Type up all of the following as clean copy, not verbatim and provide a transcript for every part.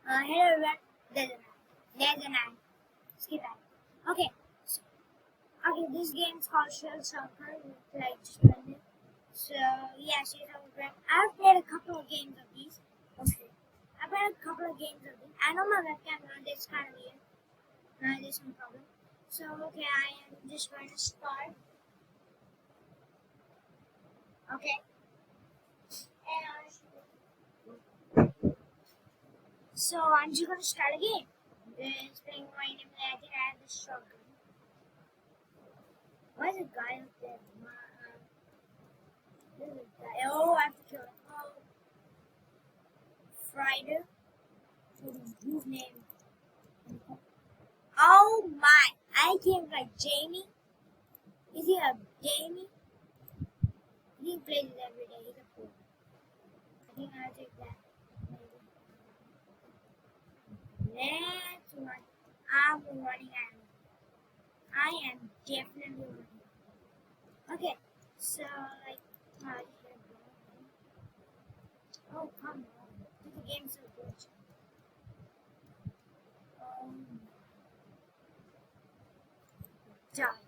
Hello everyone. There's an ant. Skip that. Okay. So, this game is called Shell Soccer. Like just learned it. So yeah, Shell Soccer. I've played a couple of games of these. Okay. I've played a couple of games of these. I know my webcam run this kind of weird. There's no problem. So okay, I am just going to start. Okay. So I'm just going to start a game. It's playing randomly. I think I have the shotgun. Why is a guy up there? There's a guy. Oh, I have to kill him. Oh, Friday. Whose name? Oh my! I think like Jamie. Is he a Jamie? He plays it every day. He's a fool. I think I'll take that. Maybe. Let's run. I'm running out. I am definitely running. Okay, so like, oh come on, the game's so good. Die.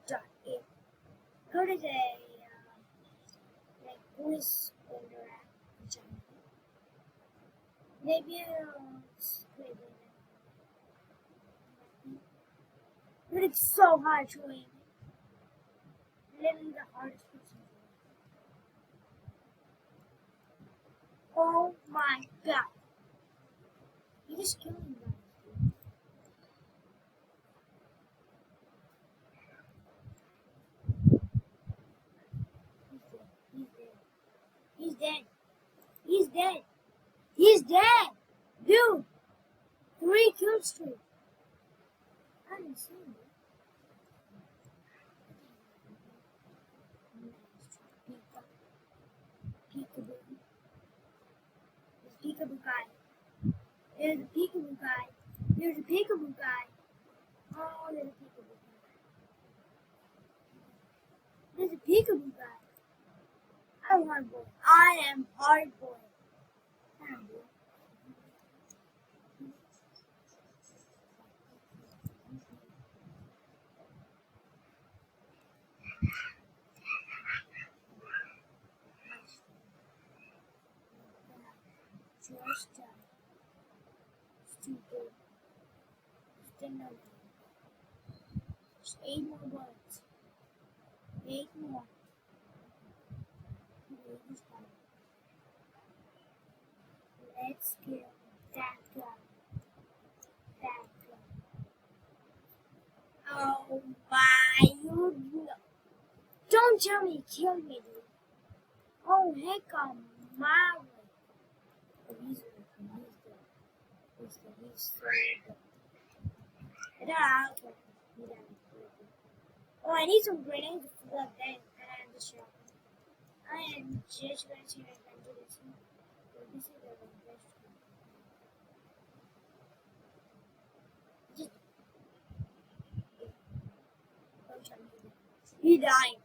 Die. It. Go to the like voice over app. Maybe I'll split it. But it's so hard to aim. Literally the hardest person. Oh my god. You just killed me, guys. He's dead. He's dead. He's dead. Dude. 3 kill streak. I haven't seen it. Peekaboo. There's Peekaboo guy. There's a Peekaboo guy. There's a Peekaboo guy. Oh, there's a Peekaboo guy. There's a Peekaboo guy. I'm hardboy. I am hardboy. Just stupid. Still no. Just 8 more bullets. 8 more. Let's kill that guy. That guy. Oh my, you don't tell me he killed me, dude. Oh heck on my way. Oh, he's dead. He's so good. I don't know. Oh, I need some grenades to fill up that, and I am just shot. I am just going to see if I can do this. This is the best. He died.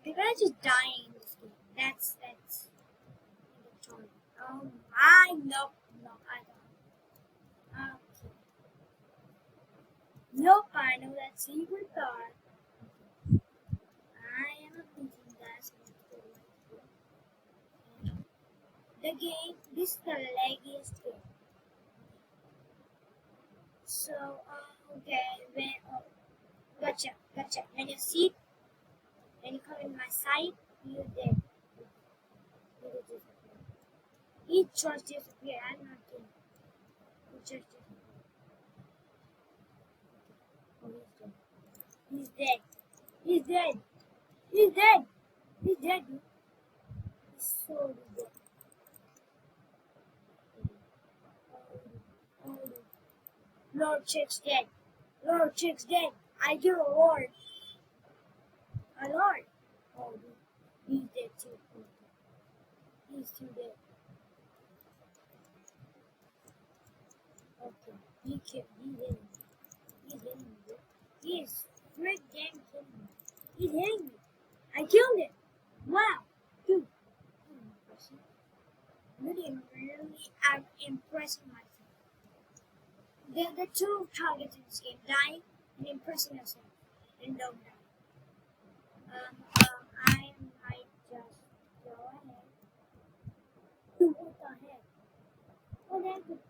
People are just dying in this game. That's. Oh my, nope, I don't. Okay. Nope, I know that secret thought. I am a thinking that's the game. This is the laggiest game. So, okay, gotcha. When you see, when you come in my sight, you're dead. He just disappeared. I'm not kidding. He just disappeared. Oh, he's dead. He's dead. He's dead. He's dead. He's so dead. Lord Chick's dead. Lord Chick's dead. I give a Lord. A Lord. Oh, he's dead too. He's too dead. Okay, he killed. He's hitting me. He's hitting me. He is freaking killing me. He's hitting me. I killed him. Wow, dude. Really I'm impressing myself. The two targets in this game, dying and impressing yourself. And don't die. I might just go ahead. What the heck? What happened?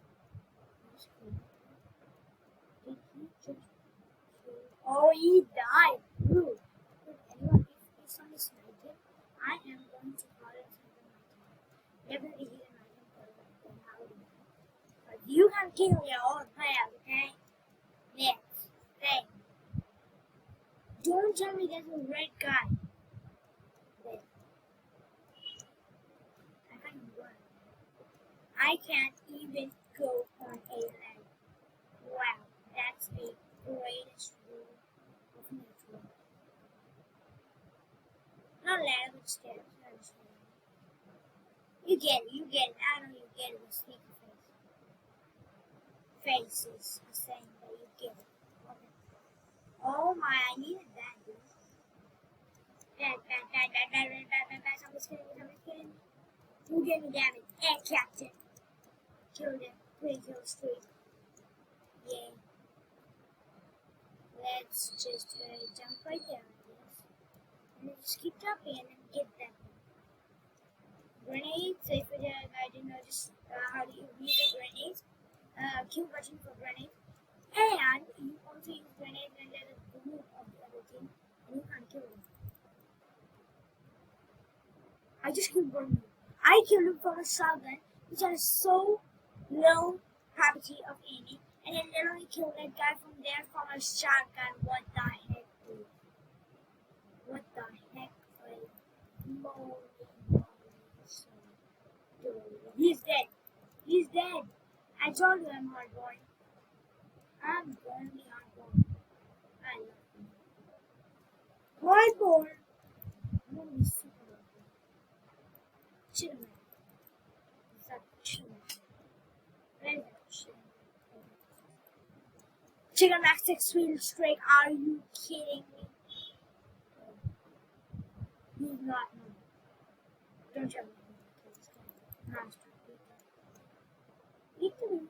Did he just Oh, he died. Ooh. But anyway, if somebody sniped him, I am going to call it something like that. Definitely he's an item for how do you? But you can kill your own players, okay? Next thing. Don't tell me there's a red guy. Wait. I can't even run. I can't even go on a land. Wow, that's the greatest rule of nature. Not land, but stairs. You get it. I know you get it with sneaky face. Faces are saying that you get it. Okay. Oh my, I needed that, dude. Somebody's kidding me. You gave me damage. And Captain. Killed him. 3 kill streak. Yeah. Let's just jump right there, I guess. And just keep jumping and get that. Grenades, if I didn't know just how to use the grenades. Q button for grenades. And you also use grenades when there's a group of the other team. And you can't kill them. I just killed one. I killed him from a shotgun, which has so low probability of aiming. And then literally killed that guy from there from a shotgun. What the heck, dude? What the heck, like, moly. Dude, he's dead. He's dead. I told you I'm hardborn. I'm going to be hardborn. I love him. Hardborn. I'm going to be super hardborn. Chill, man. Is that chill? Where is that chill? Chicken Max 6 wheel straight. Are you kidding me? He's not. No. Don't tell me. Monster. Victory.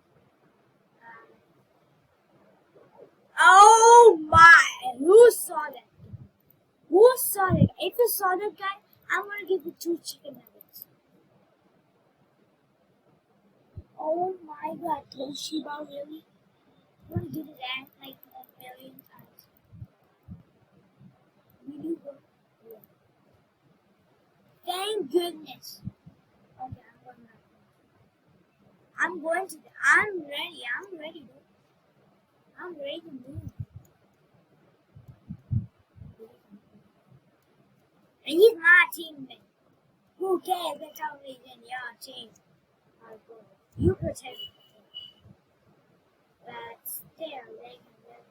Oh my! Who saw that? Who saw that? If you saw that guy, I'm gonna give you 2 chicken nuggets. Oh my god, Toshiba, really? I'm gonna give it that like a million times. Really good. Yeah. Thank goodness. Okay, I'm going to. I'm ready. I'm ready, dude. I'm ready to move. And he's my teammate. Who cares if somebody's in your team? You protect me. But still, they can get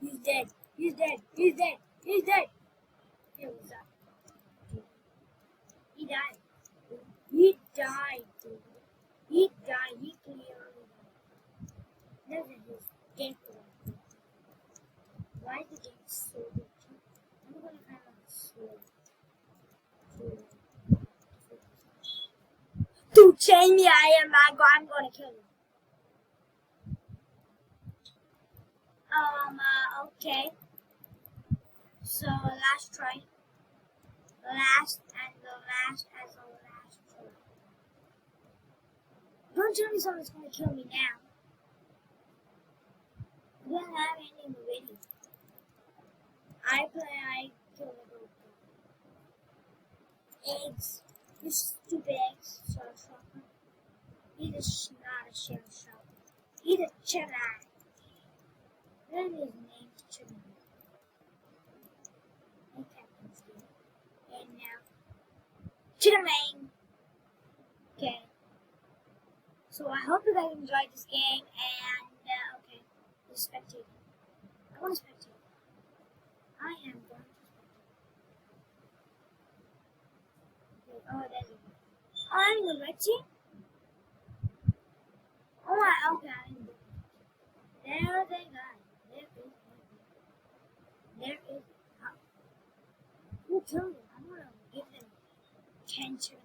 He's dead. He's dead. He's dead. He's dead. He's dead. It was up. He died. He died, dude. He died. He clearly died. That's his game. Why is the game so good? I'm gonna kind of slow. Dude, Jamie, I am not going. I'm gonna kill you. Okay. So, last try. Last and the last as the last try. Don't tell me someone's gonna kill me now. I don't have any ready. I kill the group. Eggs. You stupid eggs. Shell shocker. He's not a shell shocker. He's a chicken. Then his name is Chicken. And Captain's Game. And now, Chicken Wing. Okay. So I hope you guys enjoyed this game. And, okay. The spectator. I want to spectate. I am going to spectate. Okay. Oh, there's a I'm the red team? Oh, okay. There they go. There is. Who killed them? I'm gonna give them 10 seconds.